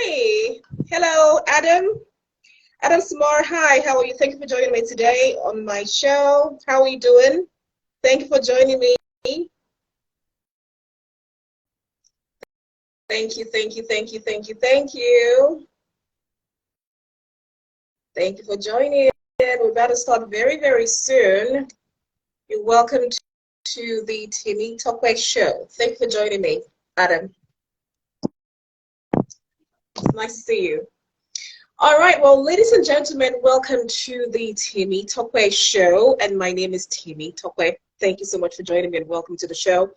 Hi. Hello, Adam. Adam Samar, hi. How are you? Thank you for joining me today on my show. How are you doing? Thank you for joining me. Thank you, thank you, thank you, thank you, thank you. Thank you for joining. We're about to start very, very soon. You're welcome to the Temitope Show. Thank you for joining me, Adam. Nice to see you. All right, well, ladies and gentlemen, welcome to the Temitope Show, and my name is Temitope. Thank you so much for joining me, and welcome to the show.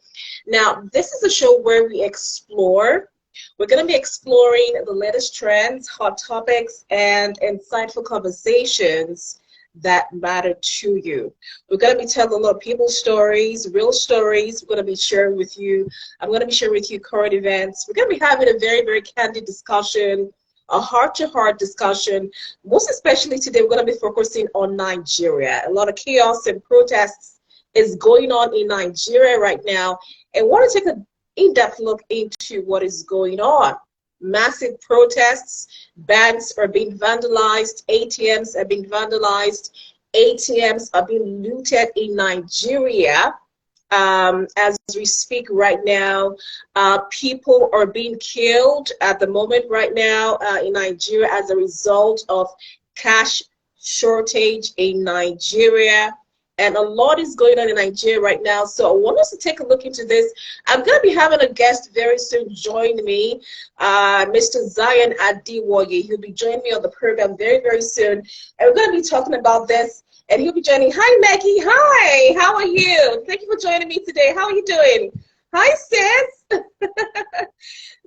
Now, this is a show where we're going to be exploring the latest trends, hot topics, and insightful conversations that matter to you. We're going to be telling a lot of people's stories, real stories. We're going to be sharing with you. I'm going to be sharing with you current events. We're going to be having a very, very candid discussion, a heart-to-heart discussion. Most especially today, we're going to be focusing on Nigeria. A lot of chaos and protests is going on in Nigeria right now, and want to take an in-depth look into what is going on. Massive protests, banks are being vandalized, ATMs are being vandalized, ATMs are being looted in Nigeria. As we speak right now, people are being killed at the moment right now in Nigeria as a result of cash shortage in Nigeria. And a lot is going on in Nigeria right now. So I want us to take a look into this. I'm going to be having a guest very soon join me, Mr. Zion Adiwoye. He'll be joining me on the program very, very soon. And we're going to be talking about this. And he'll be joining. Hi, Maggie. Hi. How are you? Thank you for joining me today. How are you doing? Hi, sis.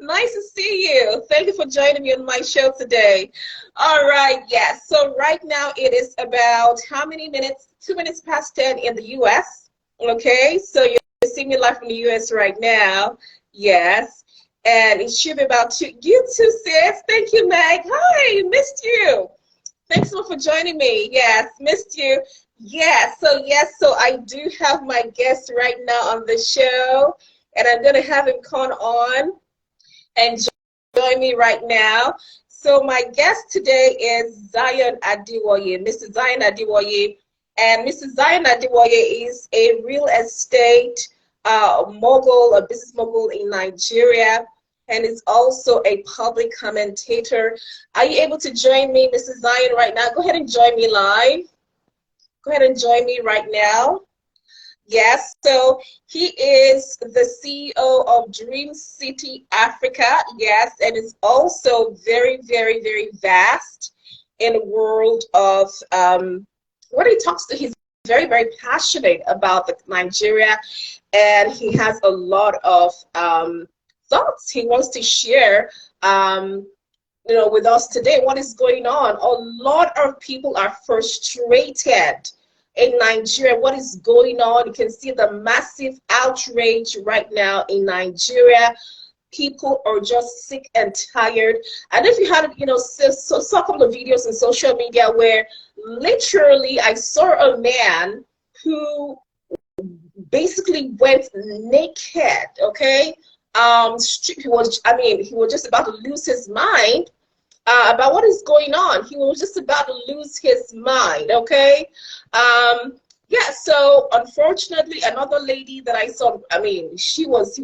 Nice to see you. Thank you for joining me on my show today. All right. Yes. So right now it is about how many minutes? 2 minutes past 10 in the U.S. Okay. So you're seeing me live from the U.S. right now. Yes. And it should be about 2. You too, sis. Thank you, Meg. Hi. Missed you. Thanks so much for joining me. Yes, missed you. Yes, so I do have my guest right now on the show, and I'm going to have him come on and join me right now. So my guest today is Zion Adiwoye, Mr. Zion Adiwoye, and Mr. Zion Adiwoye is a real estate mogul, a business mogul in Nigeria, and is also a public commentator. Are you able to join me, Mrs. Zion, right now? Go ahead and join me live. Go ahead and join me right now. Yes, so he is the CEO of Dream City Africa, yes, and is also very, very, very vast in the world of what he talks to. He's very, very passionate about Nigeria, and he has a lot of thoughts he wants to share with us today. What is going on? A lot of people are frustrated in Nigeria. What is going on? You can see the massive outrage right now in Nigeria. People are just sick and tired. And if you had, saw a couple of videos on social media where literally I saw a man who basically went naked, okay? He was just about to lose his mind about what is going on. He was just about to lose his mind, okay? Yeah, so unfortunately, another lady that I saw, she was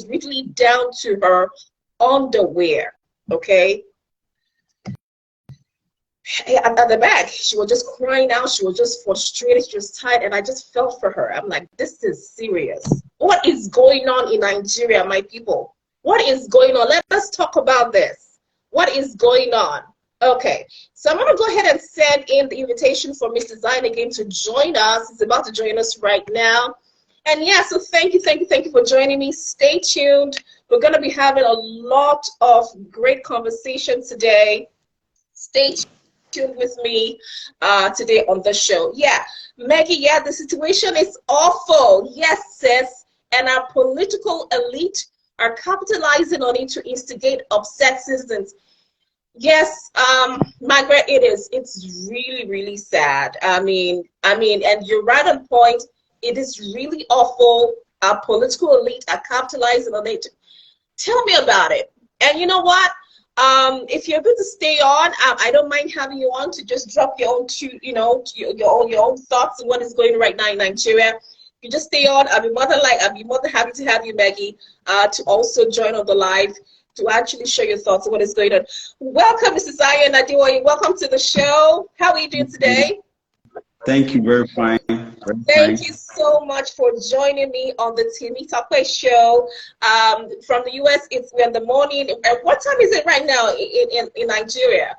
literally down to her underwear, okay? At the back, she was just crying out. She was just frustrated. She was tired, and I just felt for her. I'm like, this is serious. What is going on in Nigeria, my people? What is going on? Let us talk about this. What is going on? Okay, so I'm going to go ahead and send in the invitation for Mr. Zion again to join us. He's about to join us right now. And yeah, so thank you for joining me. Stay tuned. We're going to be having a lot of great conversation today. Stay tuned with me today on the show. Yeah, Maggie, yeah, the situation is awful. Yes, sis. And our political elite are capitalizing on it to instigate upset citizens. Yes, Margaret, it is. It's really, really sad. And you're right on point. It is really awful. Our political elite are capitalizing on it. Tell me about it. And you know what? If you're able to stay on, I don't mind having you on to just drop your own, your own thoughts on what is going on right now in Nigeria. You just stay on. I'll be more than happy to have you, Maggie, to also join on the live to actually share your thoughts on what is going on. Welcome, Mrs. Zion Adiwoye. Welcome to the show. How are you doing today? Thank you. Very fine. Thank you so much for joining me on the Temitope Show. From the US, we're in the morning. What time is it right now in Nigeria?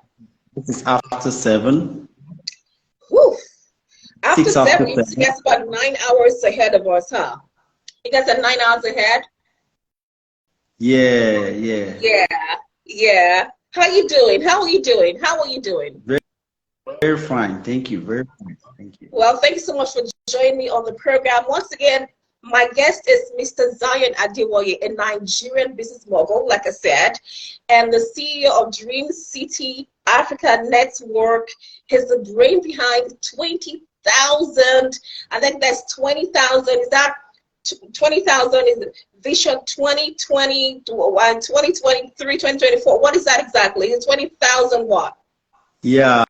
This is after 7. Whew. After 7, after 7. You guys about 9 hours ahead of us, huh? You guys are 9 hours ahead? Yeah. Yeah. How are you doing? Very fine. Thank you. Very fine. Thank you. Well, thank you so much for joining me on the program. Once again, my guest is Mr. Zion Adiwoye, a Nigerian business mogul, like I said, and the CEO of Dream City Africa Network. He's the brain behind 20,000. I think that's 20,000. Is that 20,000 is Vision 2020 to 2023, 2024. What is that exactly? Is it 20,000 what? Yeah.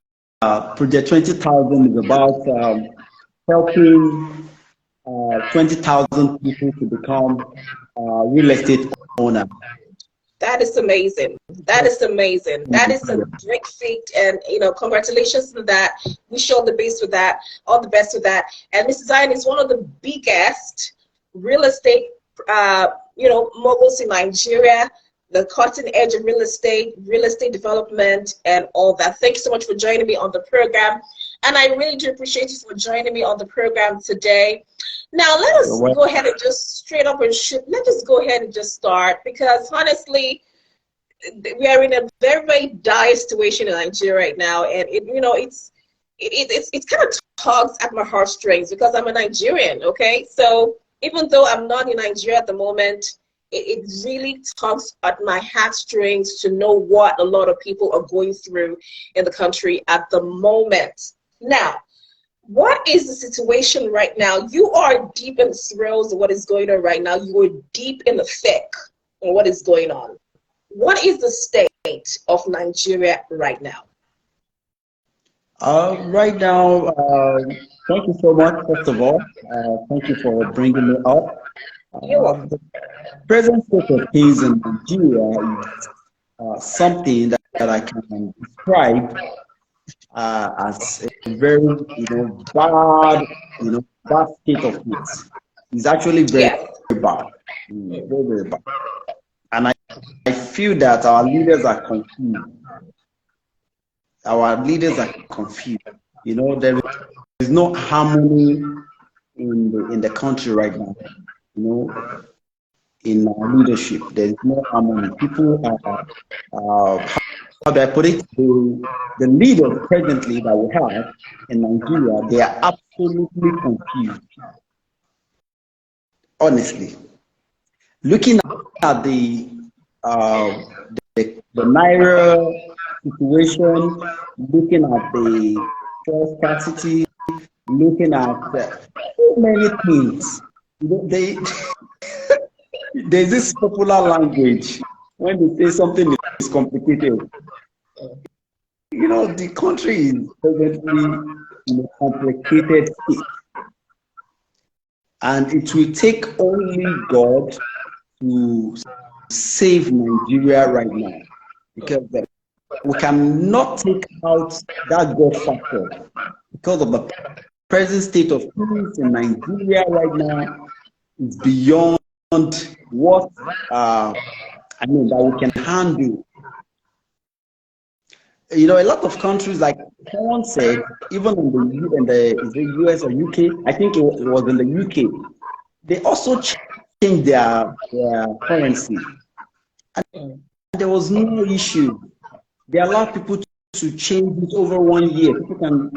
Project 20,000 is about helping 20,000 people to become real estate owner. That is amazing. That is amazing. That is a great feat, and congratulations to that. We show the best with that, all the best with that. And Mr. Zion is one of the biggest real estate, moguls in Nigeria. The cutting edge of real estate development, and all that. Thanks so much for joining me on the program. And I really do appreciate you for joining me on the program today. Now, let us go ahead and just straight up and shoot. Let's just go ahead and just start, because honestly, we are in a very, very dire situation in Nigeria right now. And it's kind of tugs at my heartstrings, because I'm a Nigerian, okay? So even though I'm not in Nigeria at the moment, it really tugs at my heartstrings to know what a lot of people are going through in the country at the moment. Now, what is the situation right now? You are deep in the throes of what is going on right now. You are deep in the thick of what is going on. What is the state of Nigeria right now? Right now, thank you so much, first of all. Thank you for bringing me up. The present state of things in Nigeria is something that I can describe as a very, bad state of things. It's actually very bad, very bad. And I feel that our leaders are confused. There is no harmony in the country right now. In our leadership, there is no harmony. People are, how do I put it? The leaders presently that we have in Nigeria, they are absolutely confused. Honestly, looking at the Naira situation, looking at the fuel scarcity, looking at so many things. There's this popular language when they say something is complicated. The country is presently in a complicated state, and it will take only God to save Nigeria right now, because we cannot take out that God factor because of the present state of things in Nigeria right now. Is beyond what that we can handle. A lot of countries, like someone said, even in the US or UK, I think it was in the UK, they also changed their currency, and there was no issue. They allowed people to change it over 1 year. People can,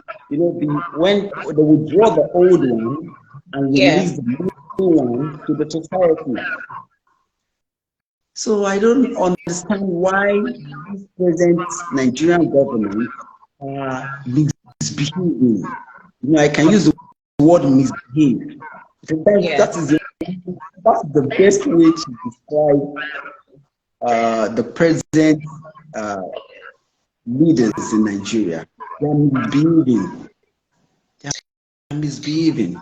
when they withdraw the old one and release the new one to the society. So I don't understand why this present Nigerian government are misbehaving. I can use the word misbehave. That's the best way to describe the present leaders in Nigeria. They are misbehaving. They are misbehaving.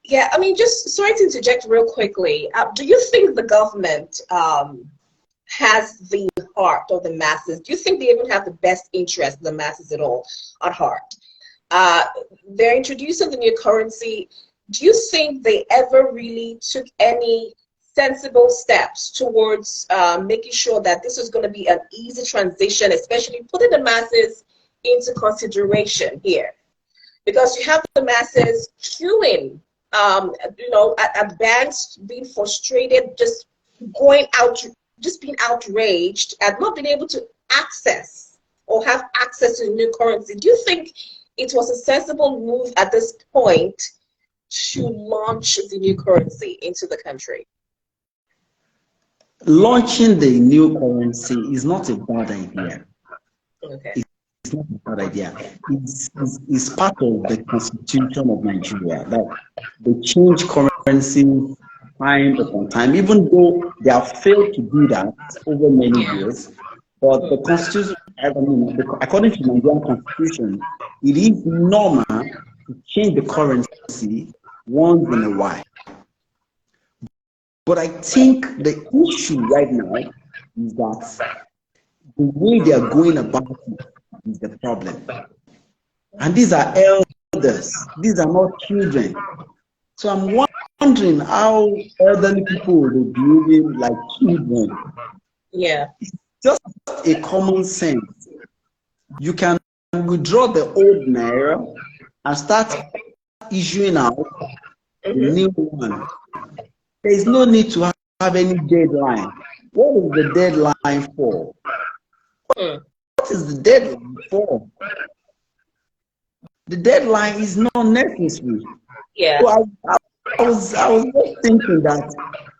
Yeah, I mean, just sorry to interject real quickly. Do you think the government has the heart of the masses? Do you think they even have the best interest of the masses at all at heart? They're introducing the new currency. Do you think they ever really took any sensible steps towards making sure that this is going to be an easy transition, especially putting the masses into consideration here? Because you have the masses queuing, at banks, being frustrated, just going out, just being outraged at not being able to access or have access to new currency. Do you think it was a sensible move at this point to launch the new currency into the country? Launching the new currency is not a bad idea. Okay. It's not a bad idea. It's part of the constitution of Nigeria that they change currency time upon time, even though they have failed to do that over many years. But the constitution, according to the Nigerian constitution, it is normal to change the currency once in a while. But I think the issue right now is that the way they are going about it is the problem. And these are elders, these are not children. So I'm wondering how elderly people will be behaving like children. Yeah. It's just a common sense. You can withdraw the old naira and start issuing out the new one. There is no need to have any deadline. What is the deadline for? What is the deadline for? The deadline is not necessary. Yeah. So I was just thinking that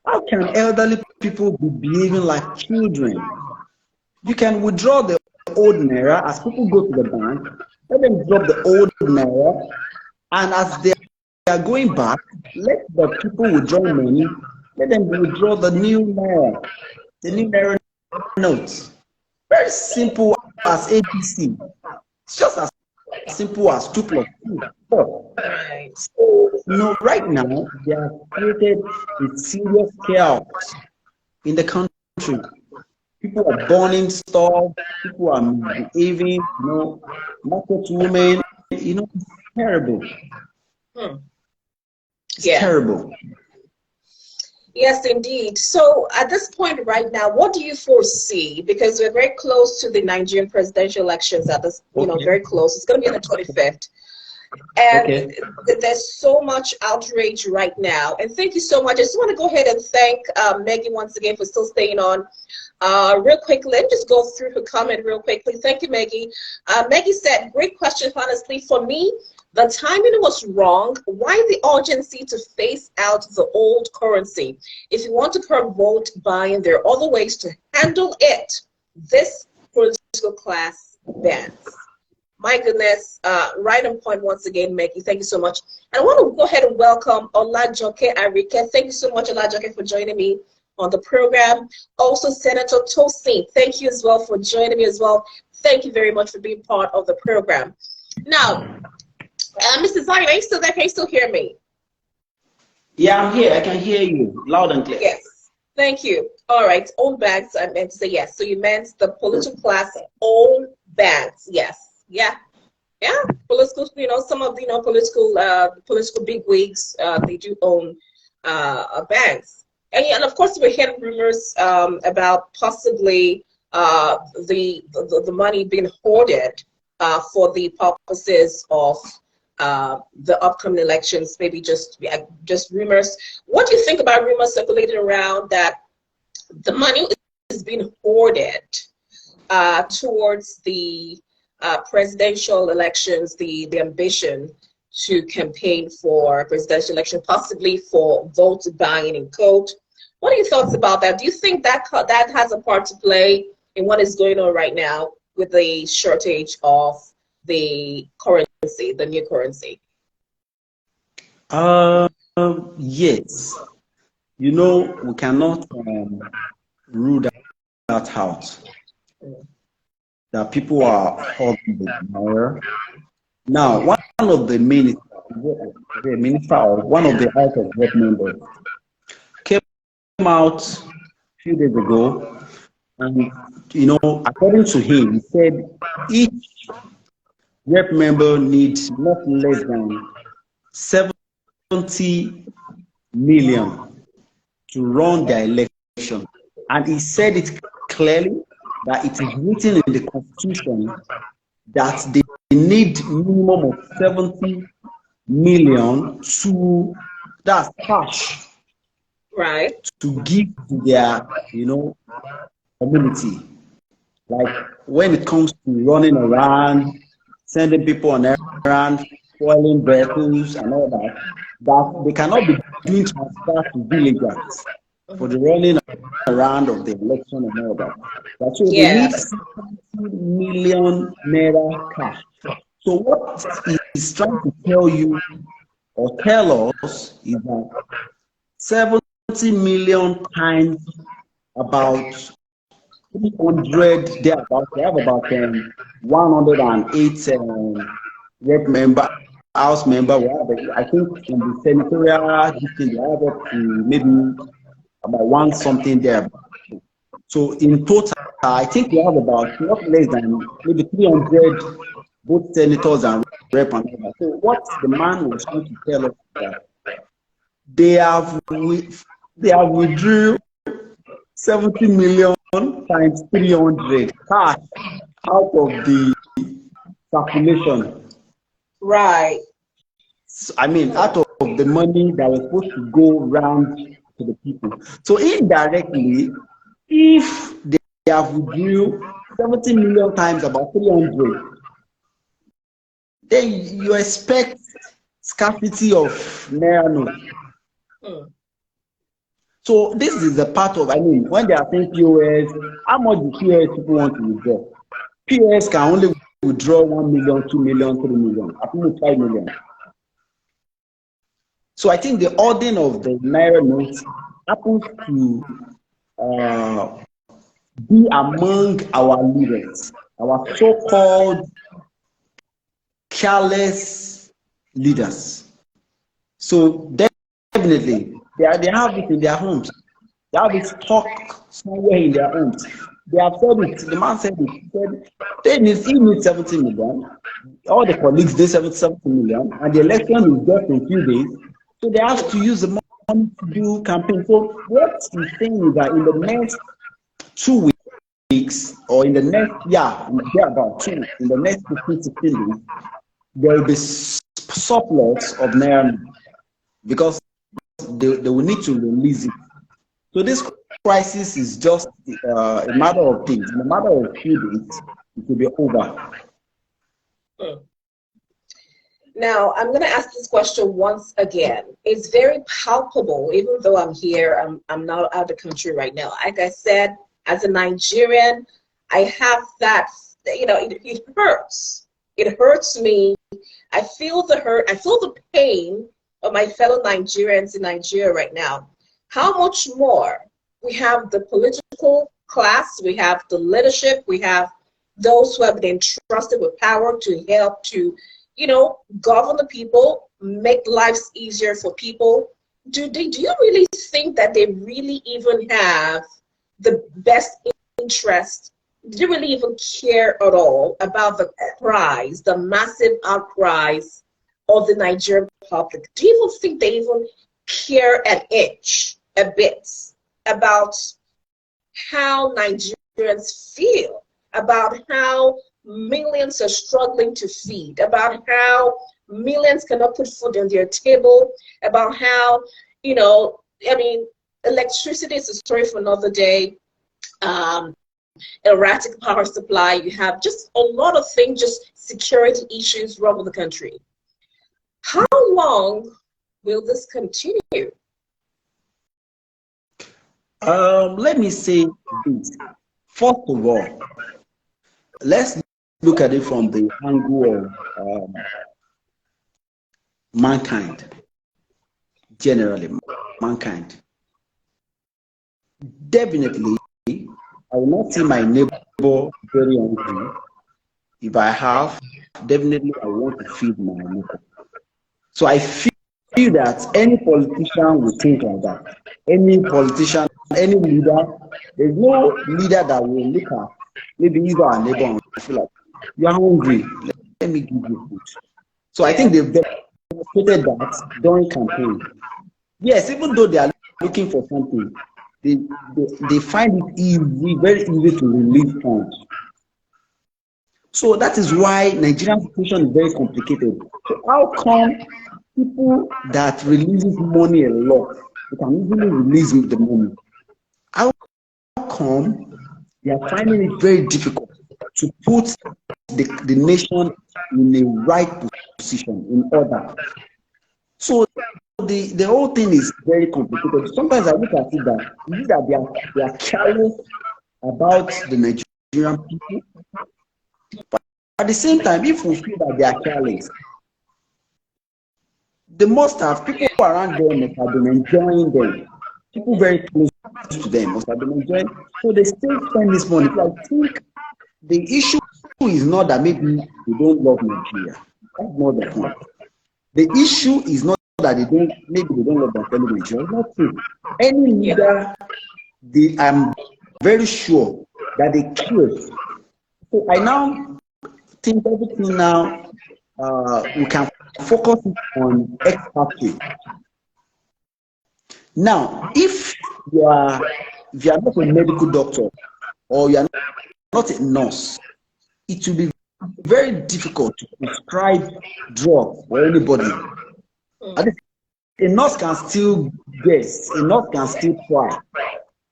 how can elderly people be behaving like children? You can withdraw the old naira as people go to the bank, let them drop the old naira, and as they are going back, let the people withdraw money, let them withdraw the new naira notes. Very simple as ABC. It's just as simple as 2 plus 2, 4. Right. So, right now, they have created a serious chaos in the country. People are burning stuff, people are misbehaving, market women, it's terrible. It's terrible. Yes, indeed. So at this point right now, what do you foresee? Because we're very close to the Nigerian presidential elections at this, very close. It's going to be on the 25th. And there's so much outrage right now. And thank you so much. I just want to go ahead and thank Maggie once again for still staying on. Real quickly, let me just go through her comment real quickly. Thank you, Maggie. Maggie said, great question, honestly. For me, the timing was wrong. Why the urgency to phase out the old currency? If you want to curb vote buying, there are other ways to handle it. This political class bans. My goodness, right on point once again, Maggie. Thank you so much. And I want to go ahead and welcome Olajoke Arike. Thank you so much, Olajoke, for joining me on the program. Also, Senator Tosin, thank you as well for joining me as well. Thank you very much for being part of the program. Now, Mr. Zion, are you still there? Can you still hear me? Yeah, I'm here. I can hear you loud and clear. Yes. Thank you. All right. Own banks. I meant to say yes. So you meant the political class own banks. Yes. Yeah. Yeah. Political. Some of the political bigwigs. They do own banks. And of course, we're hearing rumors about possibly the money being hoarded for the purposes of the upcoming elections. Maybe just rumors. What do you think about rumors circulating around that the money is being hoarded towards the presidential elections, the ambition to campaign for presidential election, possibly for vote buying in code? What are your thoughts about that? Do you think that has a part to play in what is going on right now with the shortage of the currency, the new currency? Yes. We cannot rule that out. that people are holding the mayor. Now, one of the minister or one of the House of Rep members came out a few days ago, and according to him, he said each rep member needs not less than 70 million to run their election. And he said it clearly that it is written in the Constitution that they need minimum of 70 million that's cash, right, to give to their, community. Like when it comes to running around, sending people on errands, spoiling vehicles and all that they cannot be doing transfer to villagers for the running around of the election and all that. So they need 60 million naira cash. So what he's trying to tell you or tell us is that 70 million times about 300, they have about 108 rep member, house member. I think in the senatorial district, they have up to maybe about one something there. So in total, I think we have about not less than maybe 300 both senators and rep and all that. So what the man was trying to tell us is that they have withdrew 70 million times 300 cash out of the circulation. Right. So, I mean, out of the money that was supposed to go round to the people. So indirectly, if they have withdrew 70 million times about 300, then you expect scarcity of naira notes. So this is a part of, when they are saying POS, how much do POS people want to withdraw? POS can only withdraw 1 million, 2 million, 3 million, at least 5 million. So I think the ordering of the naira notes happens to be among our leaders, our so-called careless leaders. So definitely, they have it in their homes. They have it stock somewhere in their homes. They have said it. The man said it. He said he needs 70 million. All the colleagues they 70 million, and the election is just in a few days. So they have to use the money to do campaign. So what he's saying is that in the next 2 weeks, or in the next in the next 15 days, there will be surplus of naira because they will need to release it. So this crisis is just a matter of things. In a matter of a few days, it will be over. Now, I'm going to ask this question once again. It's very palpable, even though I'm here, I'm not out of the country right now. Like I said, as a Nigerian, I have that, it hurts. It hurts me. I feel the hurt. I feel the pain of my fellow Nigerians in Nigeria right now. How much more? We have the political class, we have the leadership, we have those who have been entrusted with power to help to, govern the people, make lives easier for people. Do you really think that they really even have the best interest? Do they really even care at all about the cries, the massive outcries of the Nigerian public? Do you even think they even care an inch, a bit, about how Nigerians feel, about how millions are struggling to feed, about how millions cannot put food on their table, about how, electricity is a story for another day, erratic power supply, you have just a lot of things, just security issues wrong with the country. How long will this continue? Let me say this. First of all, let's look at it from the angle of mankind, generally, mankind. Definitely, I will not see my neighbor very hungry. If I have, definitely I want to feed my neighbor. So I feel that any politician will think like that. Any politician, any leader, there's no leader that will look at maybe either our neighbor and feel like, you're hungry, let me give you food. So I think they've demonstrated that during campaign. Yes, even though they are looking for something, they find it easy, very easy to release funds. So that is why Nigerian situation is very complicated. So how come people that releases money a lot, they can easily release the money? How come they are finding it very difficult to put the nation in the right position, in order? So the whole thing is very complicated. Sometimes I look at it that they are careless about the Nigerian people. But at the same time, if we feel that they are careless, they must have people around them must have been enjoying them. People very close to them must have been enjoying. So they still spend this money. So I think the issue is not that maybe they don't love Nigeria. That's not the point. The issue is not that they don't love their fellow Nigerians. Not true. Any leader, I'm very sure that they care. So I now think everything now we can focus on expertise. Now, if you are not a medical doctor or you are not a nurse, it will be very difficult to prescribe drugs for anybody. A nurse can still guess, a nurse can still try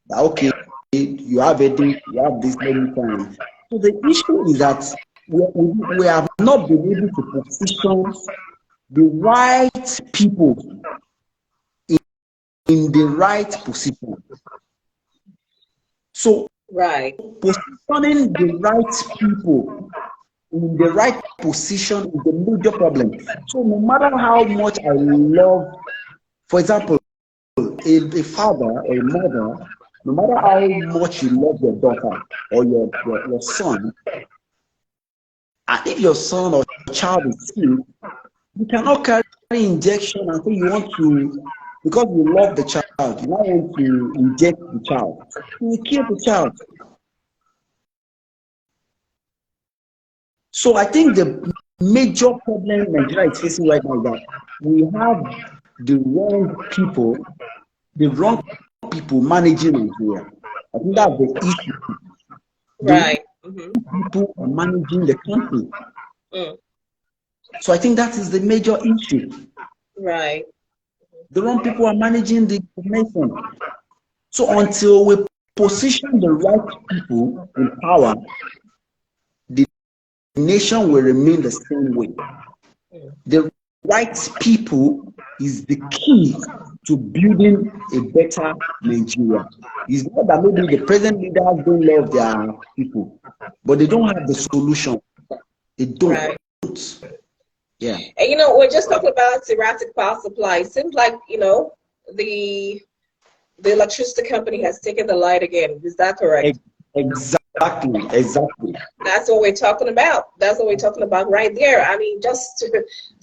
that, okay, you have you have this many times. So the issue is that we have not been able to position the right people in the right position. So positioning the right people in the right position is a major problem. So no matter how much I love, for example, a father or a mother, no matter how much you love your daughter or your son, and if your son or child is sick, you cannot carry injection until you want to, because you love the child, you now want to inject the child. You will kill the child. So I think the major problem Nigeria is facing right now is that we have the wrong people managing Nigeria. I think that's the issue. Right. People are managing the country. So I think that is the major issue. Right. The wrong people are managing the information. So until we position the right people in power, the nation will remain the same way. The right people is the key to building a better Nigeria. It's not that maybe the present leaders don't love their people, but they don't have the solution. They don't. Right. Yeah. And we're just talking about erratic power supply. It seems like, the electricity company has taken the light again. Is that correct? Exactly. That's what we're talking about. That's what we're talking about right there. I mean,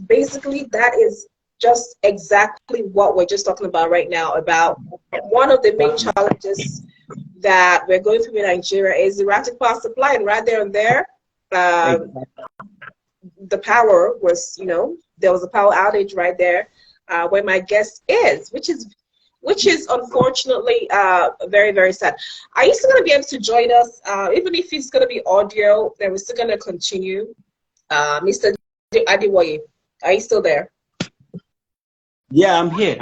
basically, that is just exactly what we're just talking about right now, about one of the main challenges that we're going through in Nigeria is erratic power supply. And right there and there, the power was, there was a power outage right there where my guest is, which is unfortunately very, very sad. Are you still going to be able to join us? Even if it's going to be audio, then we're still going to continue. Mr. Adiwoye, are you still there? Yeah, I'm here.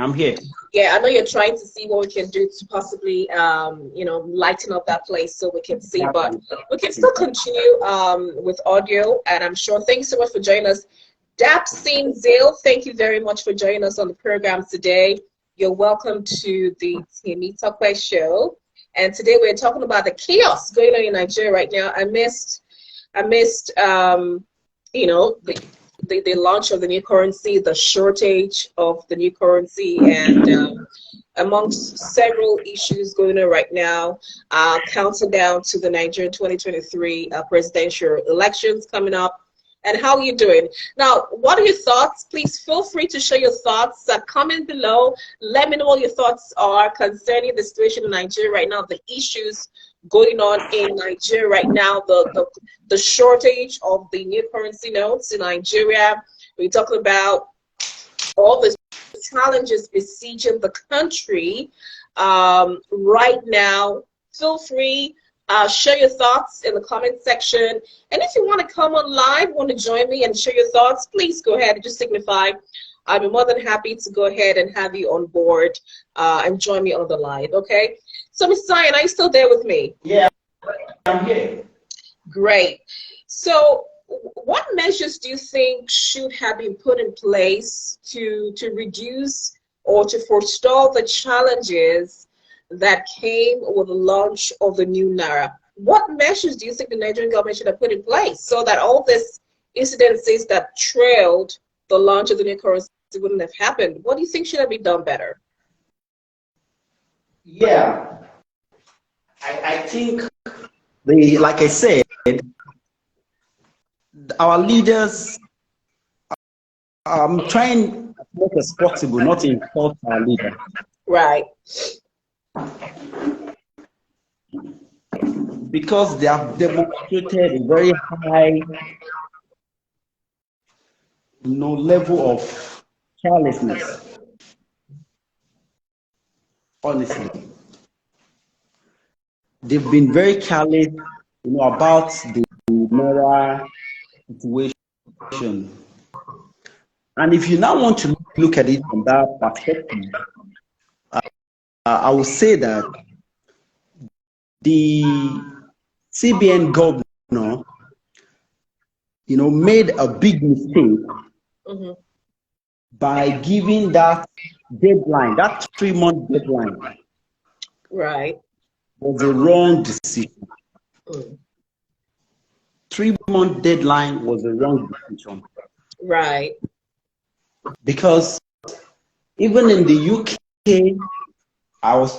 Yeah, I know you're trying to see what we can do to possibly, lighten up that place so we can see, but we can still continue with audio, and I'm sure. Thank you so much for joining us. Dapsin Zale, thank you very much for joining us on the program today. You're welcome to the Temitope Show, and today we're talking about the chaos going on in Nigeria right now. I missed, the launch of the new currency, the shortage of the new currency, and amongst several issues going on right now, counting down to the Nigerian 2023 presidential elections coming up. And how are you doing? Now, what are your thoughts? Please feel free to share your thoughts. Comment below. Let me know what your thoughts are concerning the situation in Nigeria right now, the issues going on in Nigeria right now, the shortage of the new currency notes in Nigeria. We're talking about all the challenges besieging the country right now. Feel free. Share your thoughts in the comment section. And if you want to come on live, want to join me and share your thoughts, please go ahead and just signify. I'll be more than happy to go ahead and have you on board and join me on the live, okay? So, Ms. Zion, are you still there with me? Yeah, I'm here. Great. So, what measures do you think should have been put in place to reduce or to forestall the challenges that came with the launch of the new Naira? What measures do you think the Nigerian government should have put in place so that all these incidences that trailed the launch of the new currency wouldn't have happened? What do you think should have been done better? Yeah, I think like I said, our leaders, trying as much as possible not to insult our leaders. Right. Because they have demonstrated a very high level of carelessness. Honestly, they've been very careless, about the Naira situation. And if you now want to look at it from that perspective, I will say that the CBN governor, made a big mistake by giving that deadline, that 3-month deadline. Right. Was a wrong decision. 3-month deadline was a wrong decision. Right. Because even in the UK, I was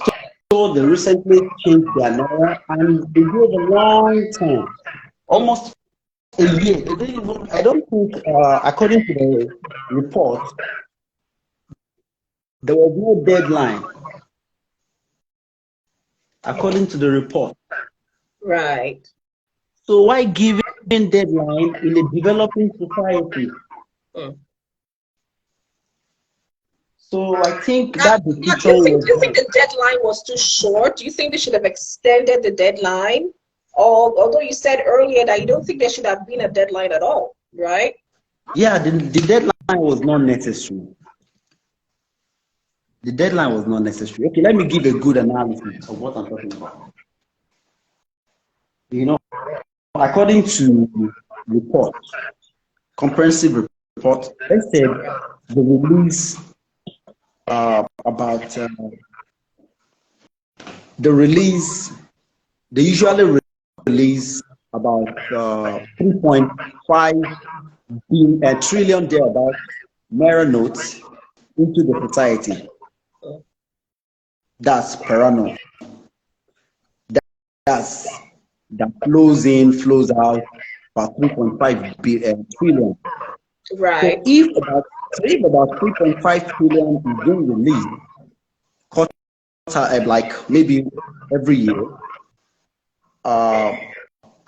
told they recently changed their Naira, and they gave a long time, almost a year. They didn't even, I don't think, according to the report, there was no deadline. According to the report. Right. So why giving deadline in a developing society? So I think that do you think the deadline was too short? Do you think they should have extended the deadline? Or although you said earlier that you don't think there should have been a deadline at all, right? Yeah, the deadline was not necessary. The deadline was not necessary. Okay, let me give a good analysis of what I'm talking about. According to report, comprehensive report, they said the release they usually release about 3.5 trillion thereabout Naira notes into the society. That's per annum. That flows in, flows out, about 3.5 trillion. Right. So if about 3.5 trillion is being released, like maybe every year,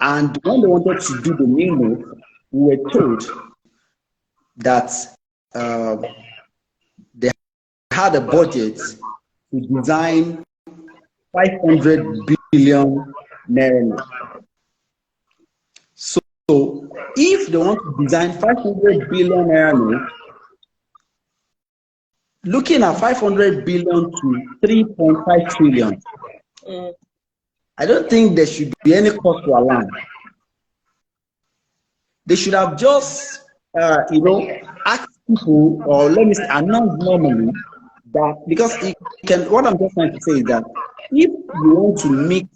and when they wanted to do the new note, we were told that they had a budget to design 500 billion Naira. So if they want to design 500 billion Naira, looking at 500 billion to 3.5 trillion, I don't think there should be any cause to alarm. They should have just, asked people, or let me say, announce normally that, because what I'm just trying to say is that if you want to make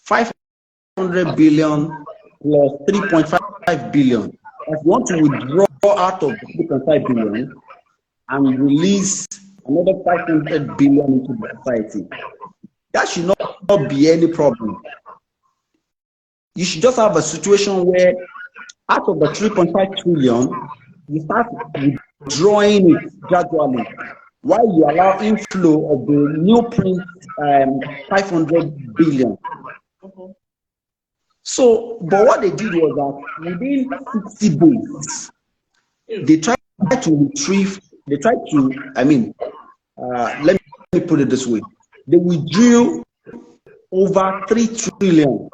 500 billion plus 3.5 billion, if you want to withdraw out of 3.5 billion and release another 500 billion into the society. That should not be any problem. You should just have a situation where out of the 3.5 trillion, you start withdrawing it gradually while you allow inflow of the new print 500 billion. So, but what they did was that within 60 days, they tried to retrieve, let me put it this way. They withdrew over 3 trillion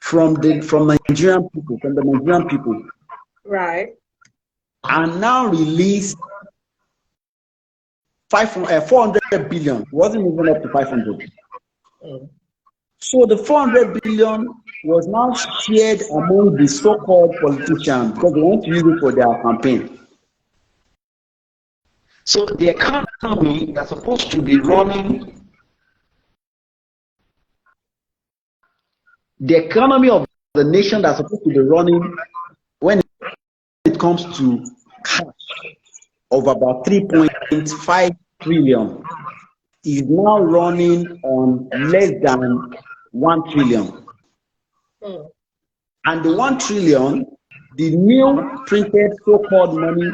from the Nigerian people. Right. And now released 400 billion. It wasn't even up to 500. So the 400 billion was now shared among the so-called politicians because they want to use it for their campaign. So the economy that's supposed to be running, the economy of the nation that's supposed to be running when it comes to cash of about 3.5 trillion is now running on less than 1 trillion. And the 1 trillion, the new printed so-called money,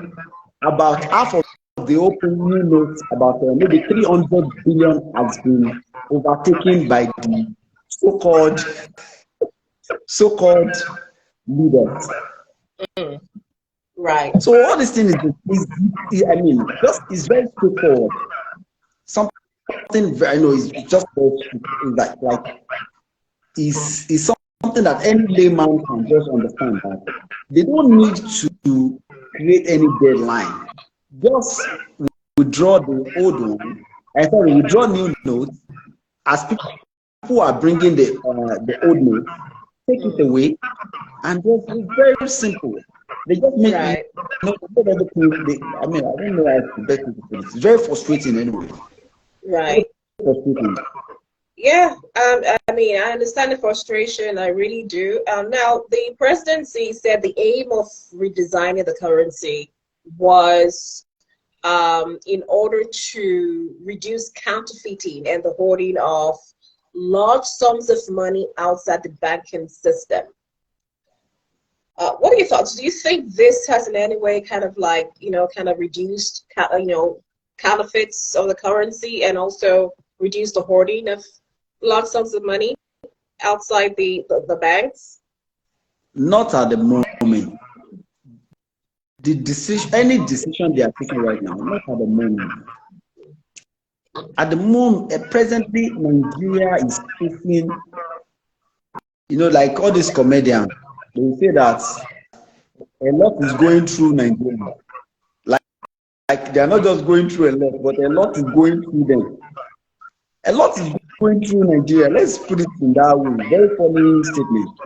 about half of the open new notes, about maybe 300 billion has been overtaken by the so-called leaders. Right. So all this thing is very straightforward. Something very, is just is something that any layman can just understand that they don't need to create any deadline. Just withdraw the old one. Withdraw new notes as people are bringing the old notes, take it away, and just it's very simple. They just make right. I don't know how to best to put it. It's very frustrating anyway. Right. Frustrating. Yeah, I understand the frustration. I really do. Now, the presidency said the aim of redesigning the currency was in order to reduce counterfeiting and the hoarding of large sums of money outside the banking system. What are your thoughts? Do you think this has in any way kind of reduced, counterfeits of the currency and also reduced the hoarding of large sums of money outside the banks? Not at the moment. Any decision they are taking right now, not at the moment. At the moment, presently, Nigeria is facing, like all these comedians, they will say that a lot is going through Nigeria. Like they are not just going through a lot, but a lot is going through them. A lot is going through Nigeria. Let's put it in that way. Very funny statement.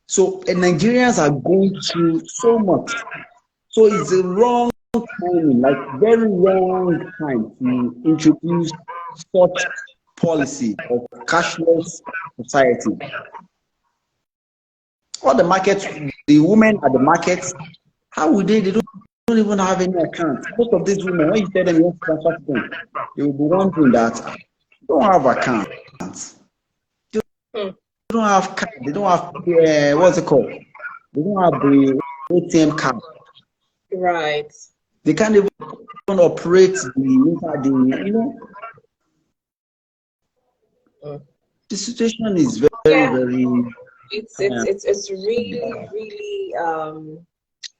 So Nigerians are going through so much. So it's a wrong timing, like very wrong time to introduce such policy of cashless society. All the markets, the women at the markets, how would they don't even have any accounts. Most of these women, when you tell them you want to transfer them, they will be wondering that they don't have accounts. They don't have cards. They don't have what's it called? They don't have the ATM card. Right. They can't even operate the situation is very it's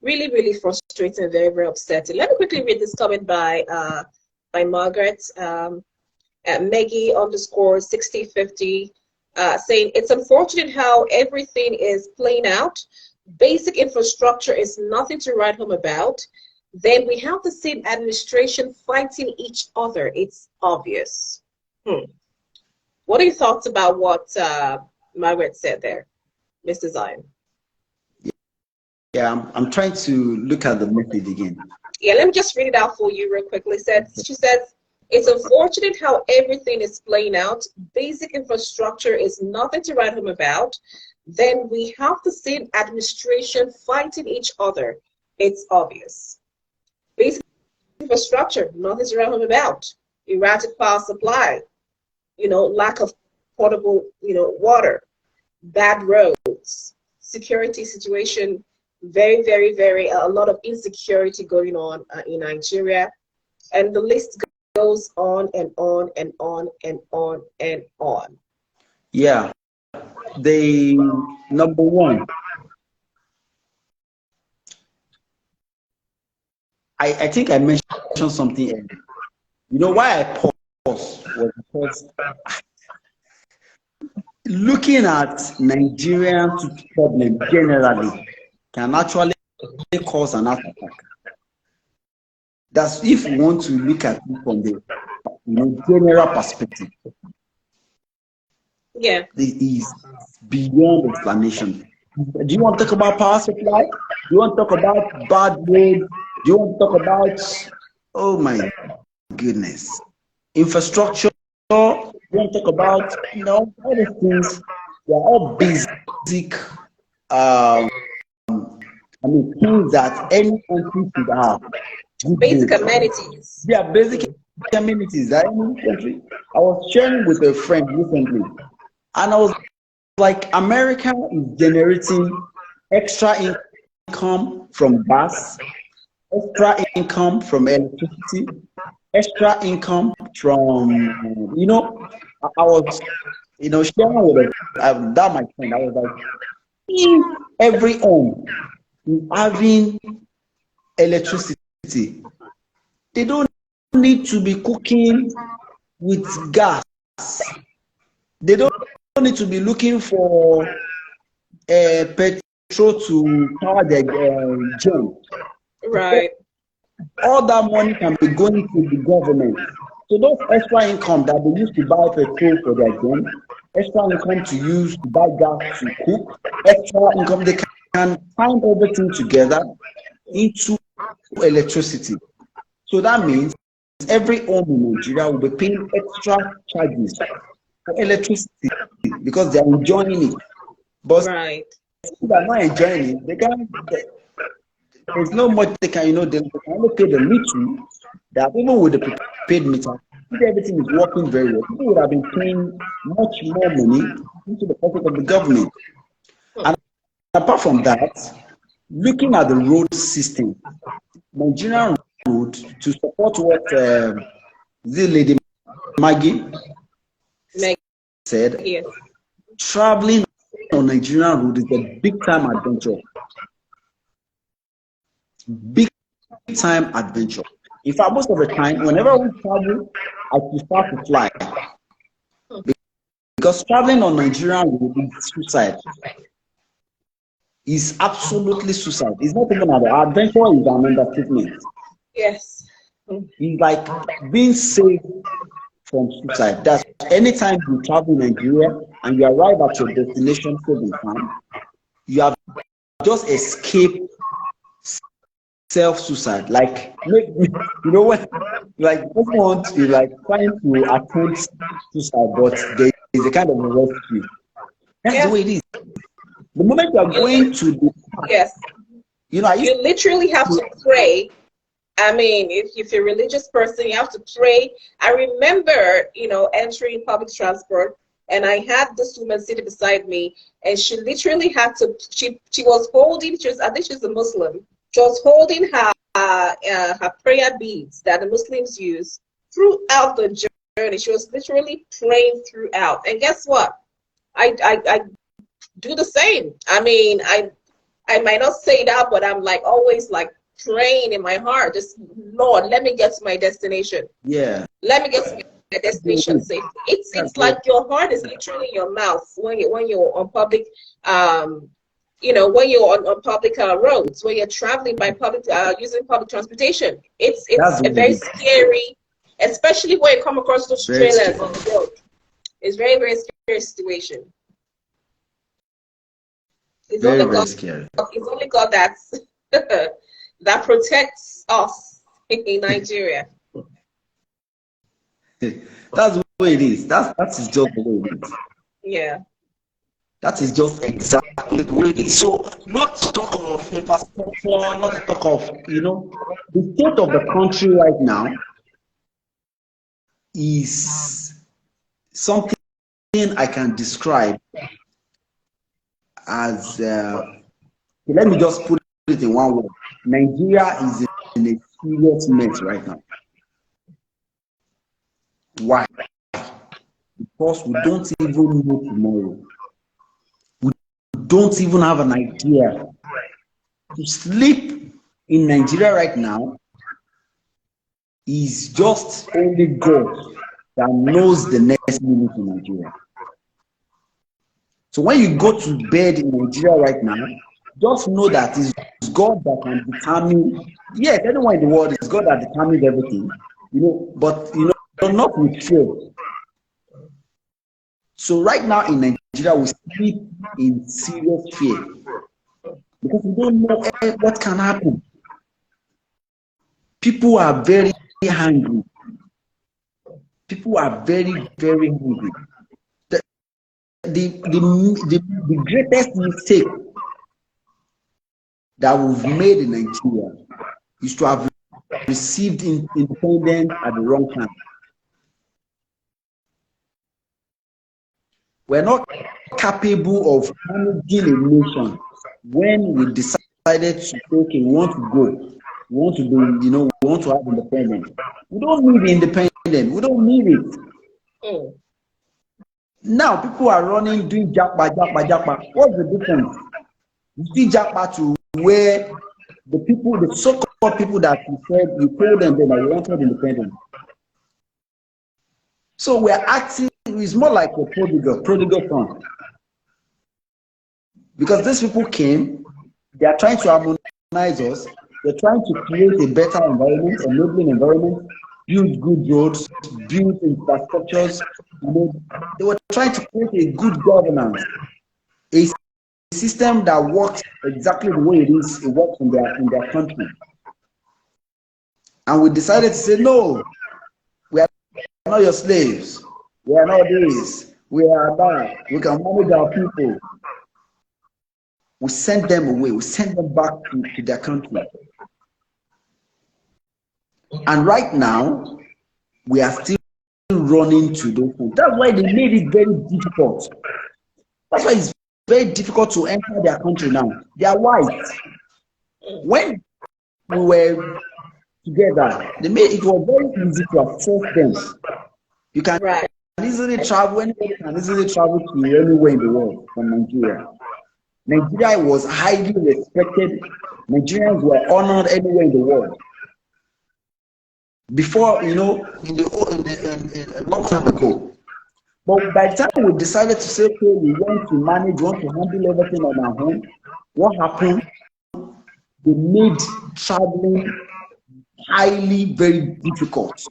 really frustrating, very, very upsetting. Let me quickly read this comment by Margaret, Maggie _6050, saying it's unfortunate how everything is playing out. Basic infrastructure is nothing to write home about. Then we have the same administration fighting each other. It's obvious. What are your thoughts about what Margaret said there, Mr. Zion? Yeah, I'm trying to look at the message again. Yeah, let me just read it out for you real quickly. She says, it's unfortunate how everything is playing out. Basic infrastructure is nothing to write home about. then we have the same administration fighting each other. It's obvious. Basic infrastructure, nothing's wrong about. Erratic power supply, lack of potable, water, bad roads, security situation, very, very, very, a lot of insecurity going on in Nigeria. And the list goes on and on and on and on and on. Yeah. The number one, I think I mentioned something earlier. You know why I paused was because looking at Nigerian problem generally can actually cause an heart attack. That's if you want to look at it from the general perspective. Yeah. It is beyond explanation. Do you want to talk about power supply? Do you want to talk about bad road? Do you want to talk about, oh my goodness, infrastructure? Do you want to talk about, all the things? They are all basic, things that any country should have. Basic amenities. Yeah, basic amenities that any country. I was sharing with a friend recently, and I was like, America is generating extra income from gas, extra income from electricity, extra income from, I was, sharing with that my friend. I was like, if every home is having electricity, they don't need to be cooking with gas. They don't need to be looking for petrol to power their gen. Right. All that money can be going to the government. So those extra income that they used to buy petrol for their gen, extra income to use to buy gas to cook, extra income, they can find everything together into electricity. So that means every home in Nigeria will be paying extra charges for electricity because they are enjoying it. But right. If they are not enjoying it, they can't. There's no much they can, they can only pay the little that even with the prepaid meter, if everything is working very well, people would have been paying much more money into the pocket of the government. And apart from that, looking at the road system, Nigerian road, to support what the lady Maggie said, yes. Traveling on Nigerian road is a big time adventure. Big time adventure. In fact, most of the time, whenever we travel, I prefer to fly. Because traveling on Nigerian road is suicide. It's absolutely suicide. It's not even an adventure, is an understatement. Yes. It's like being saved from suicide. That's anytime you travel in Nigeria and you arrive at your destination safe and sound, you have just escaped self-suicide. Like, when like doesn't want to trying to attempt suicide, but there is a kind of a rescue. That's the way it is. The moment you are going to the yes, you literally have to pray. I mean, if you're a religious person, you have to pray. I remember, entering public transport, and I had this woman sitting beside me, and she literally had to. She was holding. I think she's a Muslim. She was holding her prayer beads that the Muslims use throughout the journey. She was literally praying throughout. And guess what? I do the same. I mean, I might not say that, but I'm always praying in my heart, just Lord, let me get to my destination. Yeah. Let me get to my destination safe. It's like your heart is literally in your mouth when you're on public when you're on public roads, when you're traveling by public using public transportation. It's a very scary, especially when you come across those trailers on the road. It's very, very scary situation. It's very scary. It's only God that's that protects us in Nigeria. That's the way it is. That's just the way it is. Yeah. That is just exactly the way it is. So, not to talk of infrastructure, not to talk of, the state of the country right now is something I can describe as, let me just put it in one word. Nigeria is in a serious mess right now. Why? Because we don't even know tomorrow. We don't even have an idea. To sleep in Nigeria right now is just only God that knows the next minute in Nigeria. So when you go to bed in Nigeria right now, just know that it's God that can determine. Yes, anyone in the world, is God that determines everything, but not with fear. So right now in Nigeria, we sleep in serious fear because we don't know what can happen. People are very hungry. People are very, very hungry. The greatest mistake that we've made in Nigeria is to have received independence at the wrong time. We're not capable of managing a nation when we decided to say, okay, we want to go. We want to be, we want to have independence. We don't need independence. We don't need it. Now people are running, doing japa. What's the difference? You see japa to where the so-called people that you told them that you wanted independence. So we're acting, it's more like a prodigal son. Because these people came, they are trying to harmonize us, they're trying to create a better environment, a enabling environment, build good roads, build infrastructures. They were trying to create a good governance, a system that works exactly the way it is, it works in their country. And we decided to say, no, we are not your slaves. We are not this. We are that. We can manage our people. We send them away. We send them back to their country. And right now, we are still running to those things. That's why they made it very difficult. That's why it's very difficult to enter their country now. They are white. When we were together, they made it was very easy to access them. You can easily travel, anybody can easily travel to anywhere in the world from Nigeria. Nigeria was highly respected. Nigerians were honored anywhere in the world. Before, a long time ago. But by the time we decided to say, okay, we want to manage, we want to handle everything on our own, what happened? They made traveling highly, very difficult.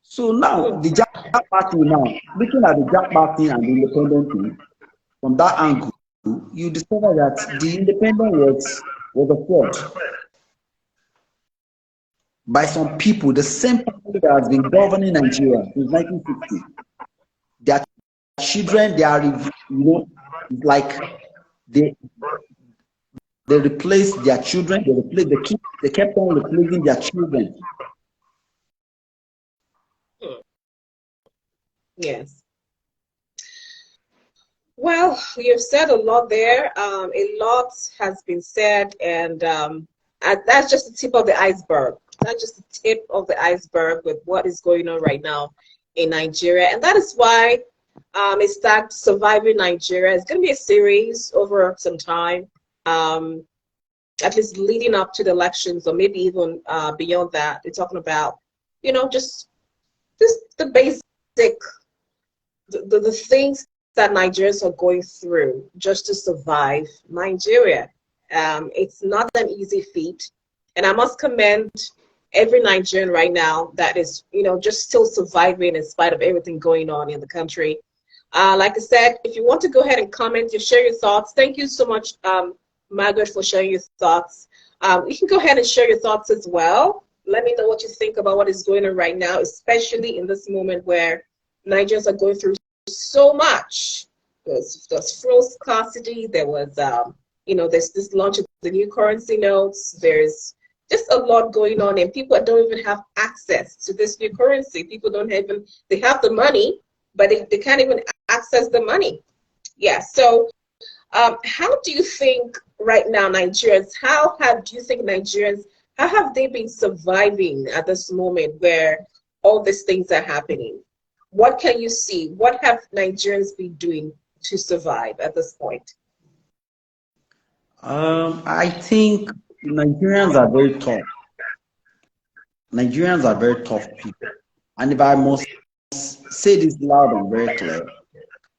So now, the Jack Party now, looking at the Jack Party and the independent thing, from that angle, you discover that the independent was a fraud. By some people, the same people that has been governing Nigeria since 1960. Their children, they are, like they replaced their children, they kept on replacing their children. Yes. Well, you've said a lot there. A lot has been said, and that's just the tip of the iceberg. That's just the tip of the iceberg with what is going on right now in Nigeria. And that is why it's that Surviving Nigeria. It's going to be a series over some time, at least leading up to the elections, or maybe even beyond that. We're talking about, just the basic, the things that Nigerians are going through just to survive Nigeria. It's not an easy feat. And I must commend every Nigerian right now that is, just still surviving in spite of everything going on in the country. Like I said, if you want to go ahead and comment, you share your thoughts. Thank you so much, Margaret, for sharing your thoughts. You can go ahead and share your thoughts as well. Let me know what you think about what is going on right now, especially in this moment where Nigerians are going through so much. There's fuel scarcity. There was, there's this launch of the new currency notes. There's just a lot going on, and people don't even have access to this new currency. People don't even, they have the money, but they can't even access the money. Yeah, so how do you think right now Nigerians, how have they been surviving at this moment where all these things are happening? What can you see? What have Nigerians been doing to survive at this point? I think Nigerians are very tough. Nigerians are very tough people. And if I must say this loud and very clear,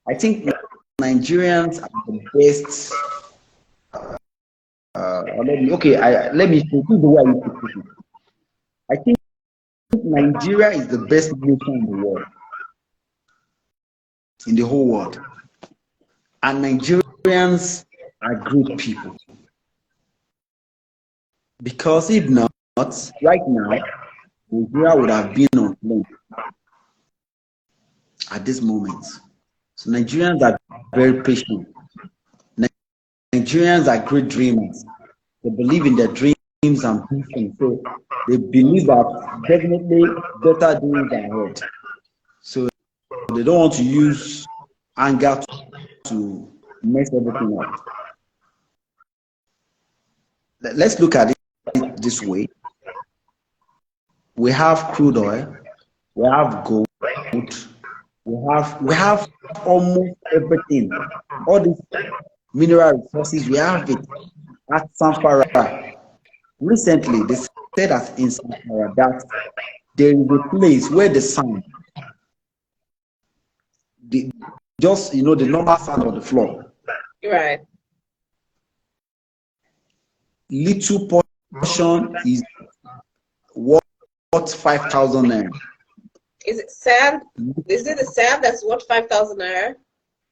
I think Nigerians are the best. Let me say the way I used to put it. I think Nigeria is the best nation in the world, in the whole world. And Nigerians are great people. Because if not, right now, Nigeria would have been on plane at this moment. So Nigerians are very patient. Nigerians are great dreamers. They believe in their dreams and vision. So they believe that definitely better days are ahead. So they don't want to use anger to mess everything up. Let's look at it this way. We have crude oil, we have gold, we have almost everything. All these mineral resources, we have it at Zamfara. Recently, they said that in Zamfara that there is a place where the sand, the normal sand on the floor. Right. Little portion is worth 5,000 naira. Is it sand? Is it the sand that's worth 5,000 naira?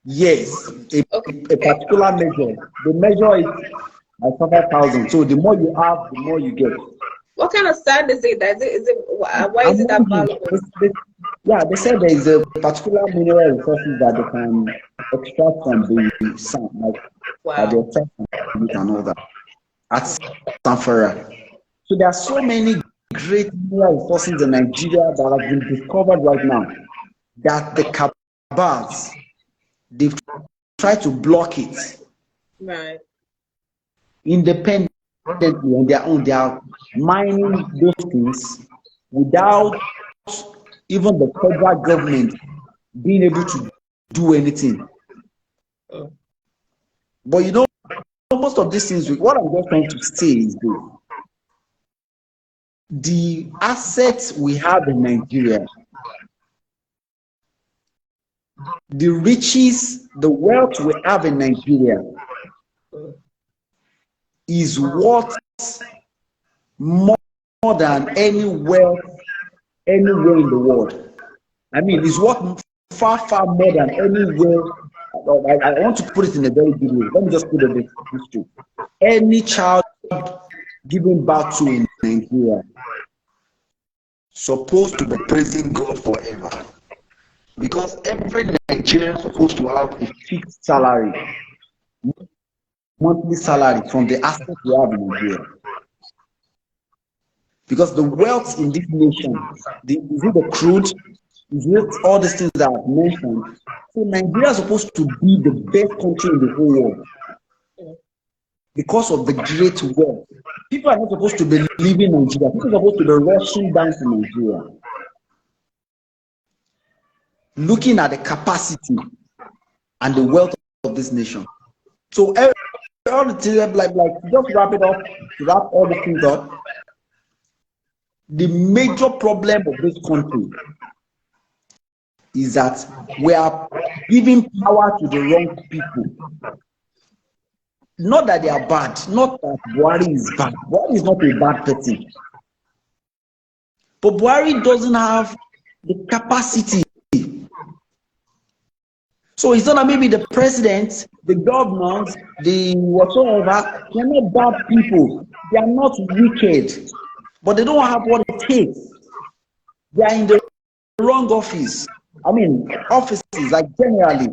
Yes, a particular measure. The measure is like 5,000. So the more you have, the more you get. What kind of sand is it? Why is it that valuable? They said there is a particular mineral resources that they can extract from the sand, like the extract from it and all that. At Zamfara. So there are so many great mineral resources in Nigeria that have been discovered right now that the cabals, they've tried to block it. Right. Independently on their own. They are mining those things without even the federal government being able to do anything. But most of these things, what I'm just trying to say is this. The assets we have in Nigeria, the riches, the wealth we have in Nigeria is worth more than any wealth anywhere in the world. I mean, it's worth far, far more than anywhere. I want to put it in a very good way. Let me just put it this way. Any child given birth to in Nigeria supposed to be praising God forever. Because every Nigerian is supposed to have a fixed salary, monthly salary from the assets we have in Nigeria. Because the wealth in this nation, is it the crude? Is it all these things that I've mentioned? So Nigeria is supposed to be the best country in the whole world because of the great wealth. People are not supposed to be leaving Nigeria. People are supposed to be rushing down to Nigeria. Looking at the capacity and the wealth of this nation. So all the things, just wrap it up, wrap all the things up. The major problem of this country is that we are giving power to the wrong people. Not that they are bad, not that Buhari is bad. Buhari is not a bad person. But Buhari doesn't have the capacity. So it's not that maybe the president, the governors, the whatsoever, they're not bad people. They are not wicked. But they don't have what it takes. They are in the wrong office. I mean, offices, like generally,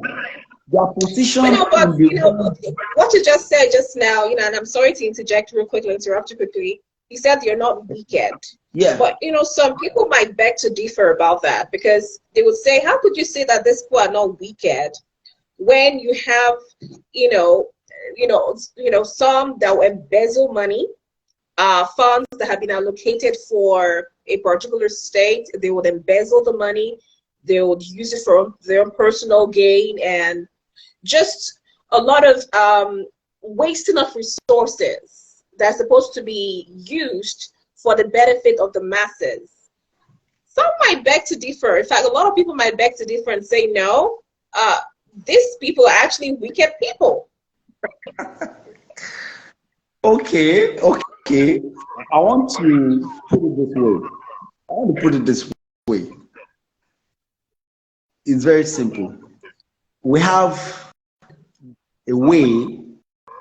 their position But in the what you just said just now, and I'm sorry to interject real quickly, interrupt you quickly. You said you're not wicked. yeah. But some people might beg to differ about that, because they would say, how could you say that these people are not wicked when you have, some that will embezzle money, funds that have been allocated for a particular state, they would embezzle the money, they would use it for their own personal gain, and just a lot of wasting of resources that's supposed to be used for the benefit of the masses. Some might beg to differ. In fact, a lot of people might beg to differ and say, no, these people are actually wicked people. Okay. I want to put it this way. It's very simple. We have a way,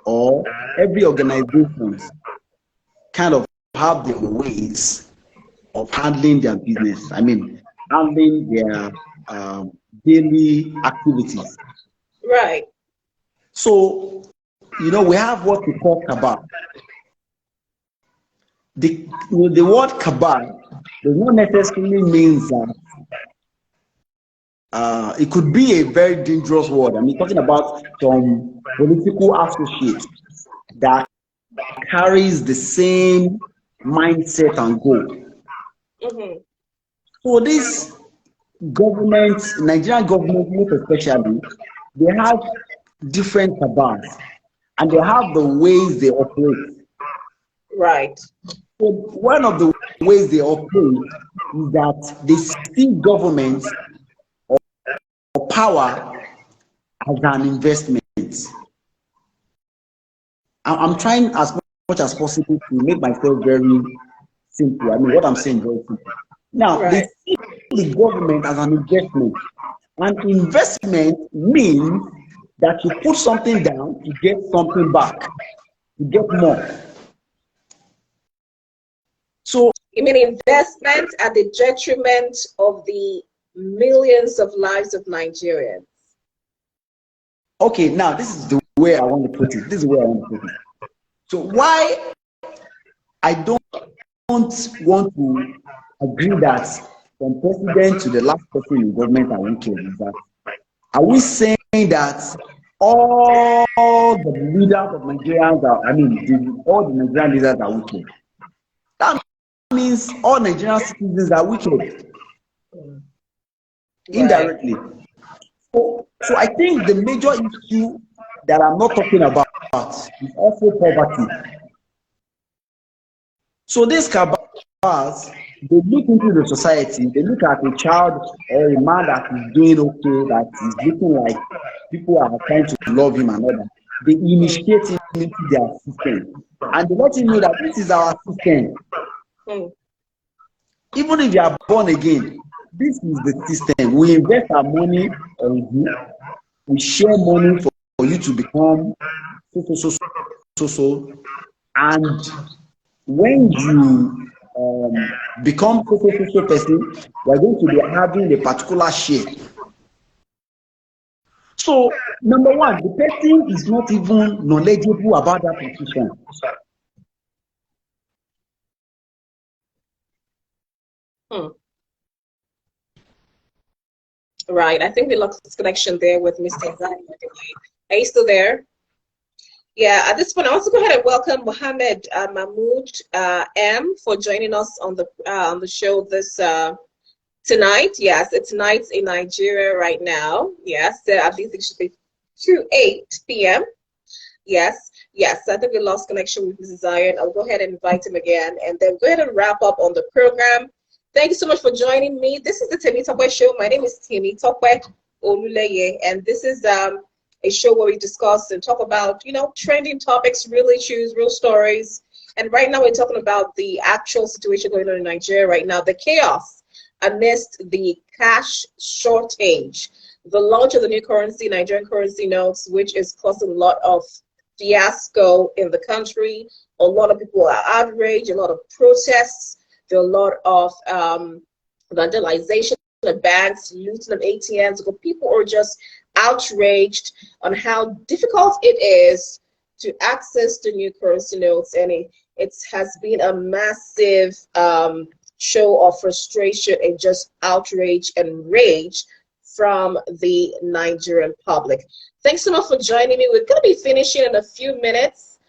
or every organization kind of have their ways of handling their business. I mean, handling their daily activities. Right. So, we have what we call cabal. The word cabal does not necessarily mean that it could be a very dangerous word. I mean, talking about some political associates that carries the same mindset and goal. Mm-hmm. So this government, Nigerian government especially, they have different cabals and they have the ways they operate. Right. So one of the ways they operate is that they see government or power as an investment. I'm trying as much as possible to make myself very simple. I mean, what I'm saying is very simple. Now, Right. they see the government as an investment. And investment means that you put something down to get something back, to get more. So, You mean investment at the detriment of the millions of lives of Nigerians? okay, now this is the way I want to put it. This is the way I want to put it. So why I don't want to agree that from president to the last person in government are wicked is that, are we saying that all the leaders of Nigerians are, all the Nigerian leaders are wicked? That means all Nigerian citizens are wicked. Indirectly. So I think the major issue that I'm not talking about is also poverty. So these cabals, they look into the society, they look at a child or a man that is doing okay, that is looking like people are trying to love him and all that. They initiate him into their system. And they let him know that this is our system. Even if you are born again, this is the system. We invest our money on you. We share money for you to become so. And when you become so person, we are going to be having a particular share. So, number one, the person is not even knowledgeable about that position. Right. I think we lost this connection there with Mr. Zani. Are you still there? Yeah, at this point, I want to go ahead and welcome Mohammed Mahmoud M for joining us on the show this tonight. Yes, it's night in Nigeria right now. Yes, at least it should be 8 p.m. Yes, I think we lost connection with Mrs. Zion. I'll go ahead and invite him again, and then go ahead and wrap up on the program. Thank you so much for joining me. This is the Temitope Show. My name is Temitope Oluleye, and this is a show where we discuss and talk about, trending topics, real issues, real stories. And right now we're talking about the actual situation going on in Nigeria right now, the chaos amidst the cash shortage, the launch of the new currency, Nigerian currency notes, which is causing a lot of fiasco in the country. A lot of people are outraged, a lot of protests. There are a lot of vandalization of banks, looting of ATMs, because people are just outraged on how difficult it is to access the new currency notes, and it has been a massive show of frustration and just outrage and rage from the Nigerian public. Thanks so much for joining me. We're going to be finishing in a few minutes.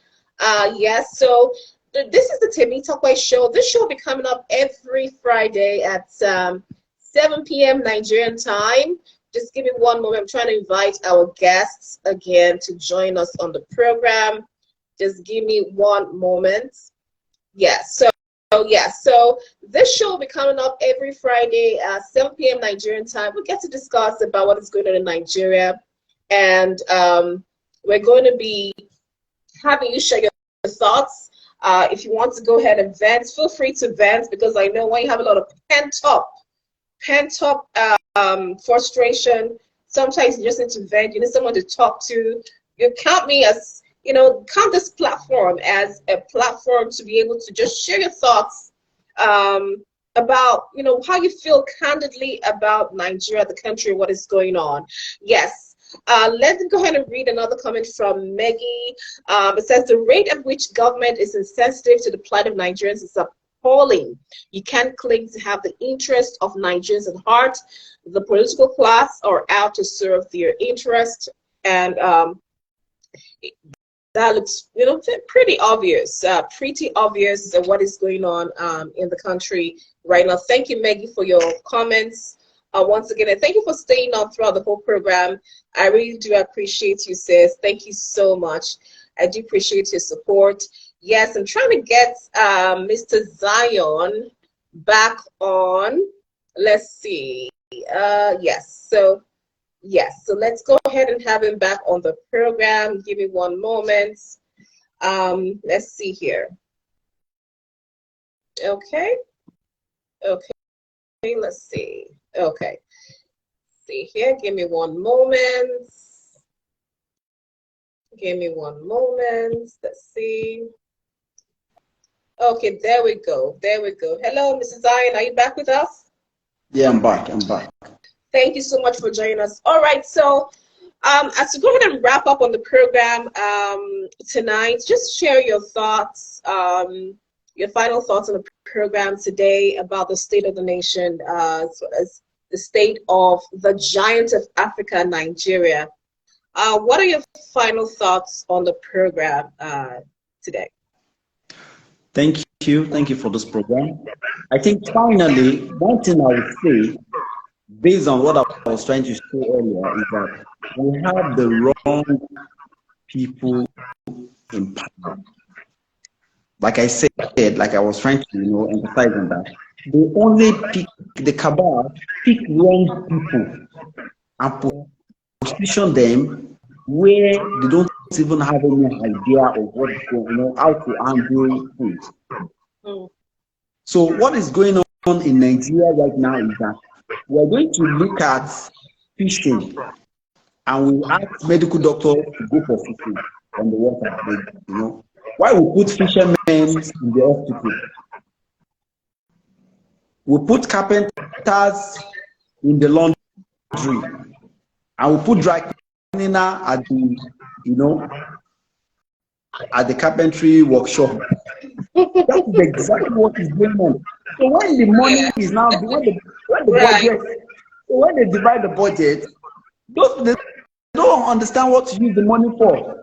Yes, so this is the Temitope Show. This show will be coming up every Friday at 7 p.m. Nigerian time. Just give me one moment. I'm trying to invite our guests again to join us on the program. Just give me one moment. Yes, so this show will be coming up every Friday at 7 p.m. Nigerian time. We get to discuss about what is going on in Nigeria, and we're going to be having you share your thoughts. If you want to go ahead and vent, feel free to vent, because I know when you have a lot of pent-up frustration, sometimes you just need to vent. You need someone to talk to. You count me as, count this platform as a platform to be able to just share your thoughts about, how you feel candidly about Nigeria, the country, what is going on. Yes. Let's go ahead and read another comment from Maggie. It says, the rate at which government is insensitive to the plight of Nigerians is appalling. You can't claim to have the interest of Nigerians at heart. The political class are out to serve their interest, and that looks, pretty obvious. What is going on in the country right now. Thank you, Maggie, for your comments. Once again, and thank you for staying on throughout the whole program. I really do appreciate you, sis. Thank you so much. I do appreciate your support. Yes, I'm trying to get Mr. Zion back on. Let's see. Yes. So let's go ahead and have him back on the program. Give me one moment. Let's see here. Okay. Let's see. Okay. See here. Give me one moment. Let's see. Okay, there we go. Hello, Mrs. Zion. Are you back with us? Yeah, I'm back. Thank you so much for joining us. All right, so as we go ahead and wrap up on the program tonight, just share your thoughts, your final thoughts on the program today about the state of the nation, as the state of the giant of Africa, Nigeria. What are your final thoughts on the program today? Thank you for this program. I think finally, one thing I would say, based on what I was trying to say earlier, is that we have the wrong people in power. Like I said, like I was trying to emphasize on that, they only pick, the cabal pick wrong people and position them where they don't even have any idea of what is going, how to handle things. So what is going on in Nigeria right now is that we're going to look at fishing, and we ask medical doctors to go for fishing on the water. Why we put fishermen in the hospital? We put carpenters in the laundry, and we put dry cleaner at the carpentry workshop. That is exactly what is going on. So when the money is now, when they divide the budget, they don't understand what to use the money for.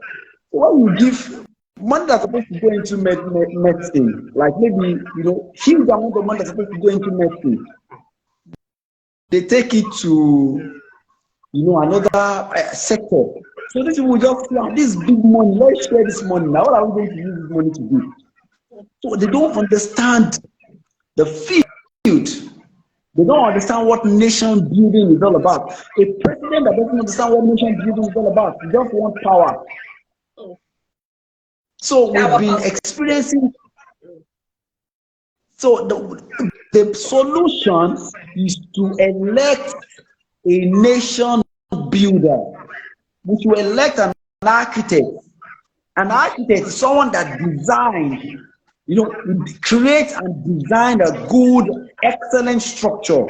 So when you give money that's supposed to go into medicine, like maybe huge amount of money that's supposed to go into medicine, they take it to another sector. So this will just this big money. Let's share this money. Now, what are we going to use this money to do? So they don't understand the field. They don't understand what nation building is all about. A president that doesn't understand what nation building is all about, he just wants power. So we've been experiencing. So the solution is to elect a nation builder. We should elect an architect. An architect is someone that designs, create and design a good, excellent structure.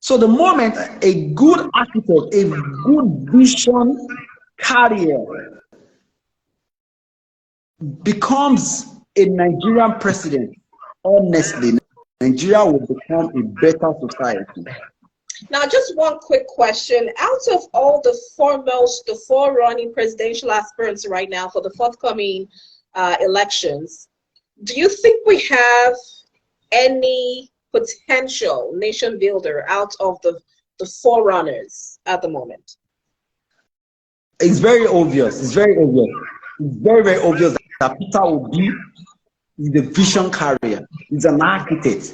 So the moment a good architect, a good vision carrier becomes a Nigerian president, honestly, Nigeria will become a better society. Now, just one quick question. Out of all the four running presidential aspirants right now for the forthcoming elections, do you think we have any potential nation builder out of the forerunners at the moment? It's very obvious. It's very obvious. It's very, very obvious that Peter Obi is the vision carrier. He's an architect.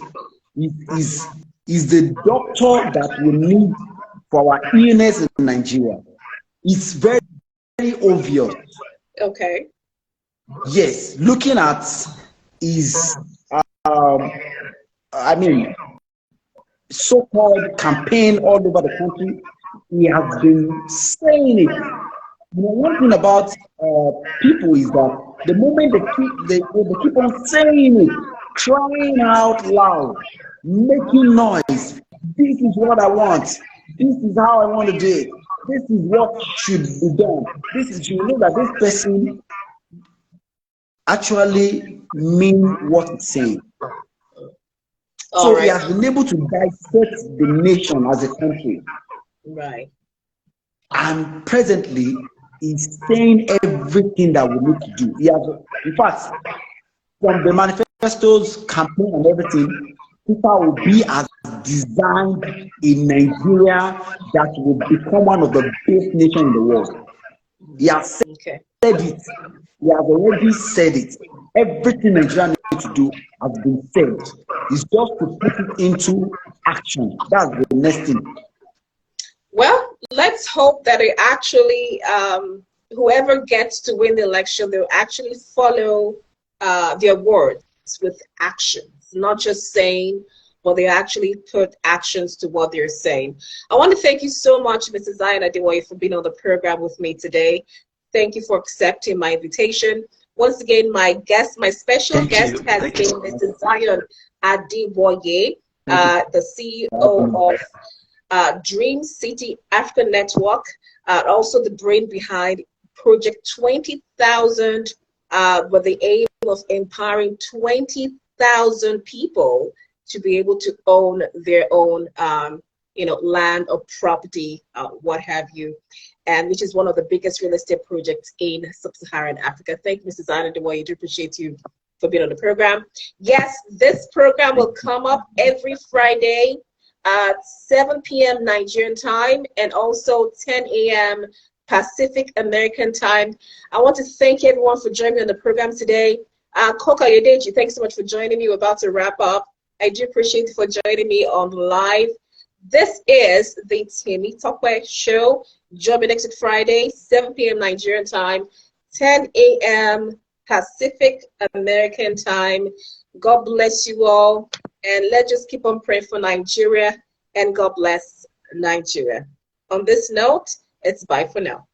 He's the doctor that we need for our illness in Nigeria. It's very, very obvious. Okay. Yes, looking at his, so-called campaign all over the country, he has been saying it. One thing about people is that the moment they keep on saying it, crying out loud, making noise, this is what I want, this is how I want to do it, this is what should be done, you know that this person actually mean what it's saying. So right. He has been able to dissect the nation as a country. Right. And presently, he's saying everything that we need to do. He has, in fact, from the manifestos, campaign, and everything, Peter Obi has designed a Nigeria that will become one of the best nations in the world. He has said it. He has already said it. Everything Nigeria needs to do has been said. It's just to put it into action. That's the next thing. Well, let's hope that it actually, whoever gets to win the election, they'll actually follow their words with actions, not just saying, but they actually put actions to what they're saying. I want to thank you so much, Mrs. Zion Adewoye, for being on the program with me today. Thank you for accepting my invitation. Once again, my special guest has been Mrs. Zion Adewoye, the CEO of Dream City Africa Network, also the brain behind Project 20,000, with the aim of empowering 20,000 people to be able to own their own, land or property, what have you, and which is one of the biggest real estate projects in sub-Saharan Africa. Thank you, Mrs. Zion Adewoye. I do appreciate you for being on the program. Yes, this program will come up every Friday at 7 p.m. Nigerian time and also 10 a.m. Pacific American time. I want to thank everyone for joining me on the program today. Koka Yodeji, thanks so much for joining me. We're about to wrap up. I do appreciate you for joining me on live. This is the Temitope Show. Join me next Friday, 7 p.m. Nigerian time, 10 a.m. Pacific American time. God bless you all. And let's just keep on praying for Nigeria, and God bless Nigeria. On this note, it's bye for now.